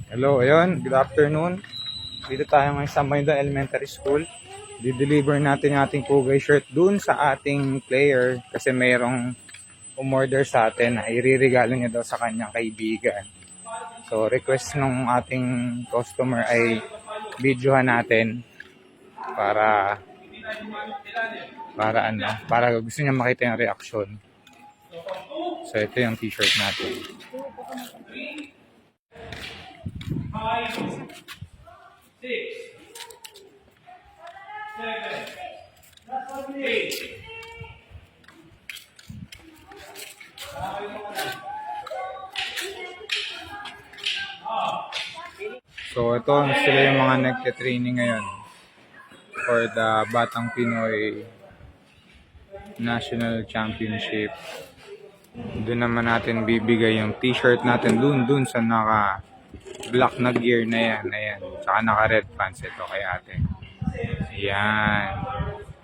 Hello, ayun. Good afternoon. Dito tayo ngayon sa Maynila Elementary School. Di-deliver natin yung ating Pugay shirt dun sa ating player kasi mayroong umorder sa atin na iririgalo niya daw sa kanyang kaibigan. So, request ng ating customer ay videohan natin para para gusto niya makita yung reaction. So, ito yung t-shirt natin. 5, 6, 7, 8. So ito sila yung mga nagte-training ngayon for the Batang Pinoy National Championship. Doon naman natin bibigay yung t-shirt natin dun sa naka black na gear na yan. Ayan. Tsaka naka red pants ito kay ate. Ayan.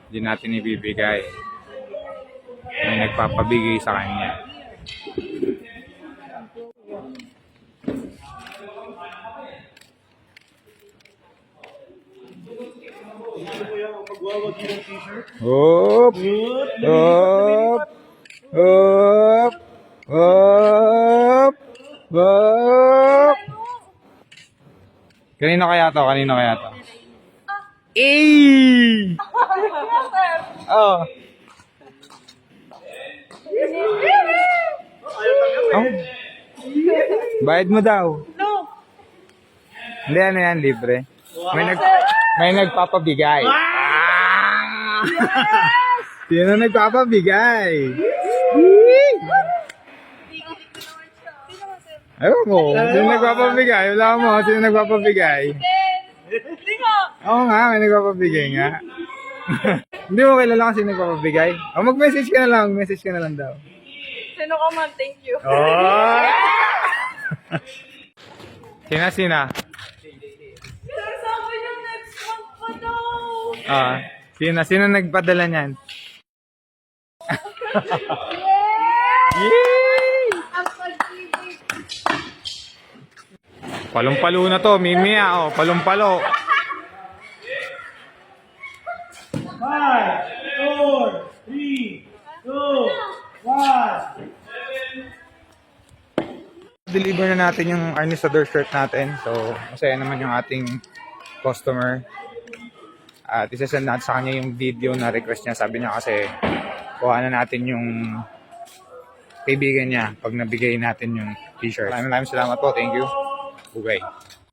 Hindi natin ibibigay. May nagpapabigay sa kanya. Hop! Hop! Hop! Hop! Hop! Kanino kaya to? Kanino kaya to? Eh! Oh. Oh. Bayad mo daw. No! Hindi, ano yan, libre. May nagpapabigay. Ah! Sino nagpapabigay? Ayaw mo. Sino nagpapabigay? Wala mo. Sino nagpapabigay? Hindi nga! Oo nga, may nagpapabigay nga. Hindi mo kilala kasi nagpapabigay? O mag-message ka na lang. Mag-message ka na lang daw. Sino ka man? Thank you. Oh! Sina? Sir, sabi niyo next month pa daw! Ah, sino nagpadala niyan? Yay! Palong-palo na to, Mimi oh, palong-palo. 5, 4, 3, 2, 1. Deliver na natin yung Arnisador shirt natin. So, masaya naman yung ating customer. At isasend natin sa kanya yung video na request niya. Sabi niya kasi, kuha na natin yung kaibigan niya pag nabigay natin yung t-shirt. Maraming salamat po. Thank you. Bugay.